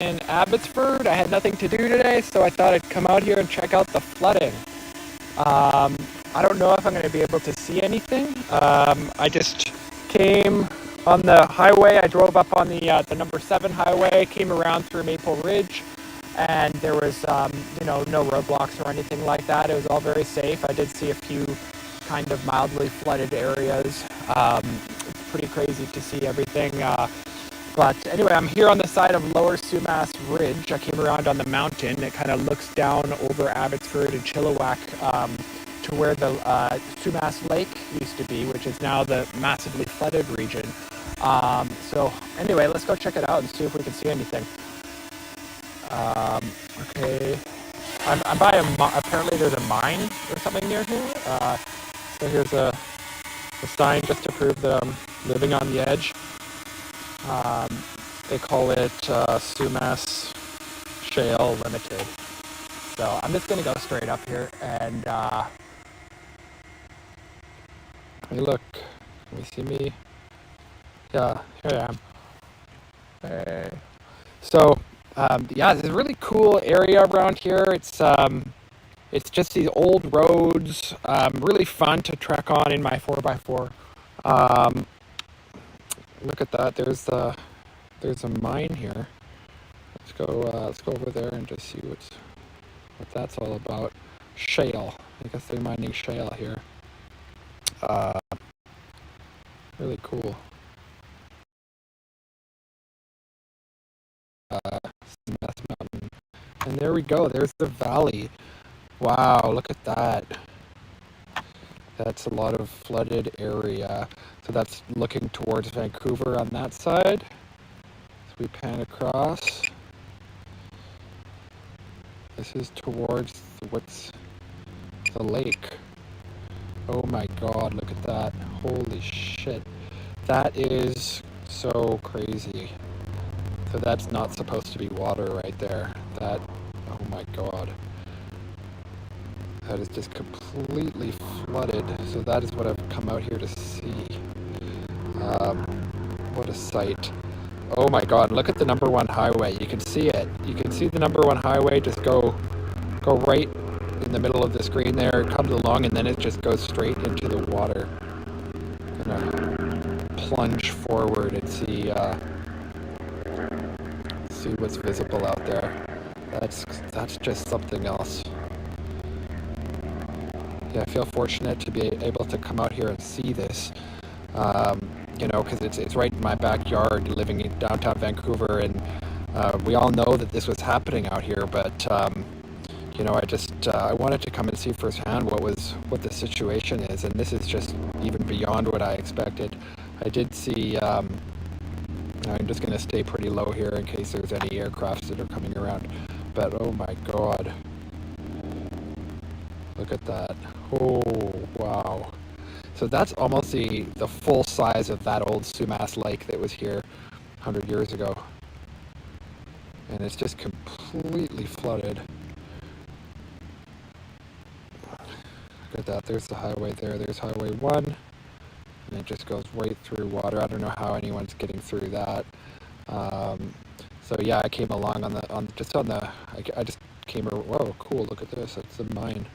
in Abbotsford. I had nothing to do today, so I thought I'd come out here and check out the flooding. I don't know if I'm going to be able to see anything. I just came on the highway. I drove up on the number 7 highway, came around through Maple Ridge, and there was, no roadblocks or anything like that. It was all very safe. I did see a few kind of mildly flooded areas. It's pretty crazy to see everything. But anyway, I'm here on the side of Lower Sumas Ridge. I came around on the mountain. It kind of looks down over Abbotsford and Chilliwack to where the Sumas Lake used to be, which is now the massively flooded region. So anyway, let's go check it out and see if we can see anything. Okay, I'm by apparently there's a mine or something near here. So here's a sign just to prove that I'm living on the edge. They call it Sumas Shale Limited. So I'm just going to go straight up here and hey, look, can you see me? Yeah, here I am. Hey. So it's a really cool area around here. It's just these old roads, really fun to trek on in my 4x4. Look at that. There's a mine here. Let's go over there and just see what that's all about. Shale. I guess they're mining shale here. Really cool. Sumas Mountain. And there we go. There's the valley. Wow, look at that. That's a lot of flooded area. So that's looking towards Vancouver on that side. So we pan across. This is towards what's the lake. Oh my god, look at that. Holy shit. That is so crazy. So that's not supposed to be water right there. Oh my god. That is just completely flooded. So that is what I've come out here to see. What a sight. Oh my god, look at the number 1 highway. You can see it. You can see the number 1 highway just go right in the middle of the screen there. It comes along and then it just goes straight into the water. Gonna plunge forward and see what's visible out there. That's just something else. Yeah, I feel fortunate to be able to come out here and see this. Because it's right in my backyard, living in downtown Vancouver, and we all know that this was happening out here. But I wanted to come and see firsthand what the situation is, and this is just even beyond what I expected. I did see. I'm just going to stay pretty low here in case there's any aircrafts that are coming around. But oh my god. Look at that. Oh, wow. So that's almost the full size of that old Sumas Lake that was here 100 years ago. And it's just completely flooded. Look at that. There's the highway there. There's Highway 1. And it just goes right through water. I don't know how anyone's getting through that. So yeah, I came along I just came, whoa, cool, look at this. It's a mine.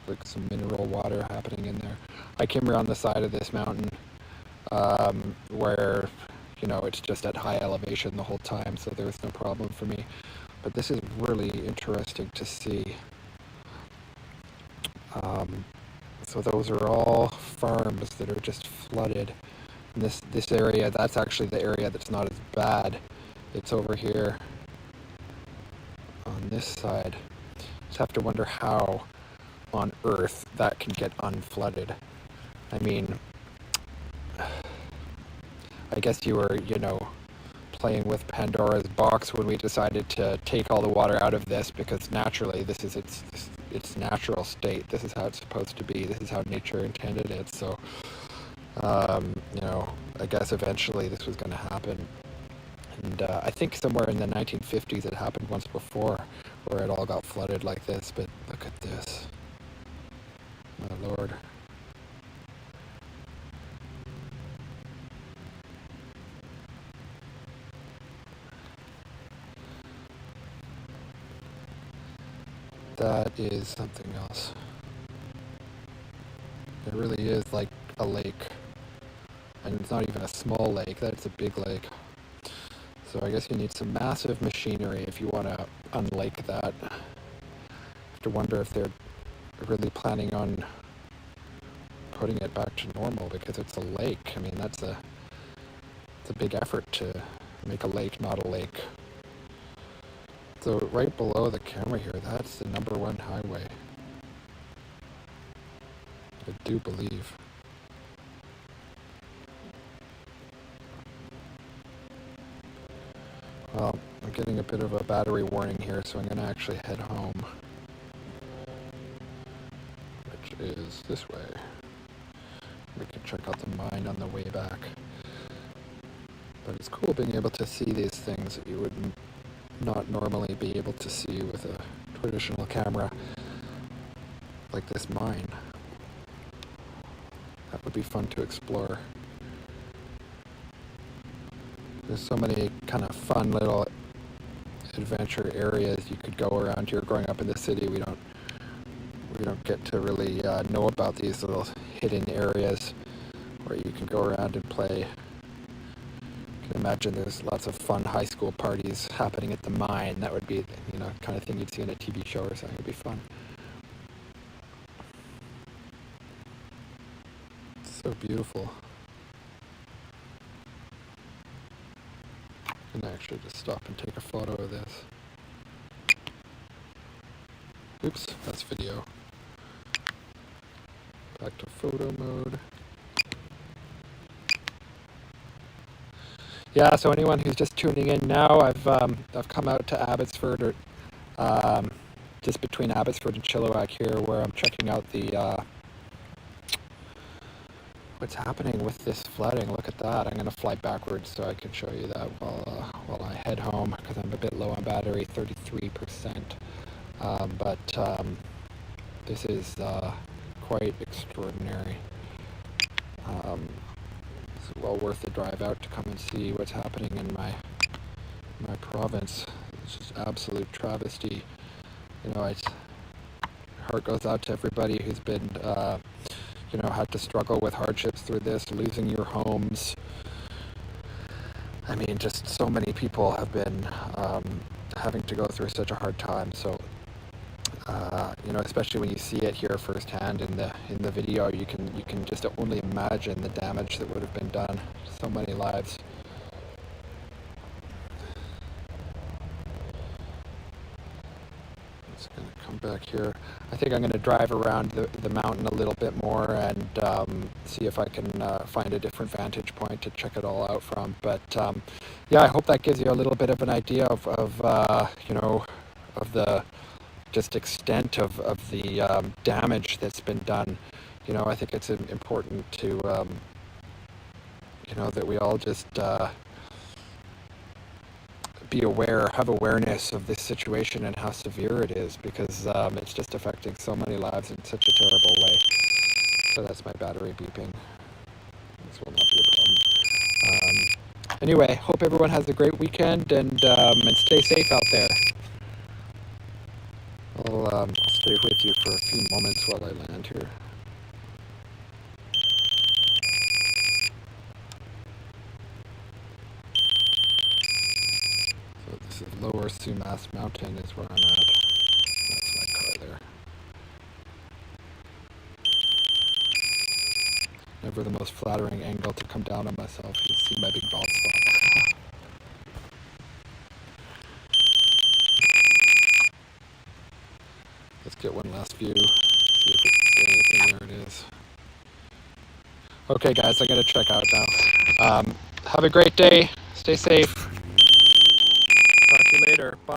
Like some mineral water happening in there. I came around the side of this mountain where it's just at high elevation the whole time, so there was no problem for me. But this is really interesting to see. So those are all farms that are just flooded. And this area, that's actually the area that's not as bad. It's over here on this side. Just have to wonder how on earth that can get unflooded. I mean, I guess you were, playing with Pandora's box when we decided to take all the water out of this, because naturally this is its natural state. This is how it's supposed to be. This is how nature intended it. So, I guess eventually this was going to happen. And I think somewhere in the 1950s it happened once before, where it all got flooded like this. But look at this. My lord. That is something else. It really is like a lake. And it's not even a small lake, that's a big lake. So I guess you need some massive machinery if you want to unlake that. I have to wonder if they're really planning on putting it back to normal, because it's a lake. I mean, it's a big effort to make a lake not a lake. So right below the camera here, that's the #1 highway. I do believe. Well, I'm getting a bit of a battery warning here, so I'm going to actually head home, which is this way. We can check out the mine on the way back. But it's cool being able to see these things that you would not normally be able to see with a traditional camera, like this mine. That would be fun to explore. There's so many kind of fun little adventure areas you could go around here. Growing up in the city, we don't get to really know about these little hidden areas where you can go around and play. You can imagine there's lots of fun high school parties happening at the mine. That would be, kind of thing you'd see in a TV show or something. It'd be fun. It's so beautiful. I can actually just stop and take a photo of this. Oops, that's video. Back to photo mode. Yeah, so anyone who's just tuning in now, I've come out to Abbotsford, or just between Abbotsford and Chilliwack here, where I'm checking out the what's happening with this flooding. Look at that. I'm going to fly backwards so I can show you that while I head home, because I'm a bit low on battery, 33%. But this is quite extraordinary. It's well worth the drive out to come and see what's happening in my province. It's just absolute travesty. Heart goes out to everybody who's been had to struggle with hardships through this, losing your homes. I mean, just so many people have been having to go through such a hard time. So, especially when you see it here firsthand in the video, you can just only imagine the damage that would have been done to so many lives. Just going to come back here. I think I'm going to drive around the mountain a little bit more and see if I can find a different vantage point to check it all out from. But I hope that gives you a little bit of an idea of the just extent of the damage that's been done. I think it's important to that we all just be aware, have awareness of this situation and how severe it is, because it's just affecting so many lives in such a terrible way. So that's my battery beeping. This will not be a problem. Anyway, hope everyone has a great weekend, and stay safe out there. I'll stay with you for a few moments while I land here. So this is Lower Sumas Mountain is where I'm at. That's my car there. Never the most flattering angle to come down on myself. You see my big bald spot. Let's get one last view. See if we can see anything. There it is. Okay, guys, I gotta check out now. Have a great day. Stay safe. Talk to you later. Bye.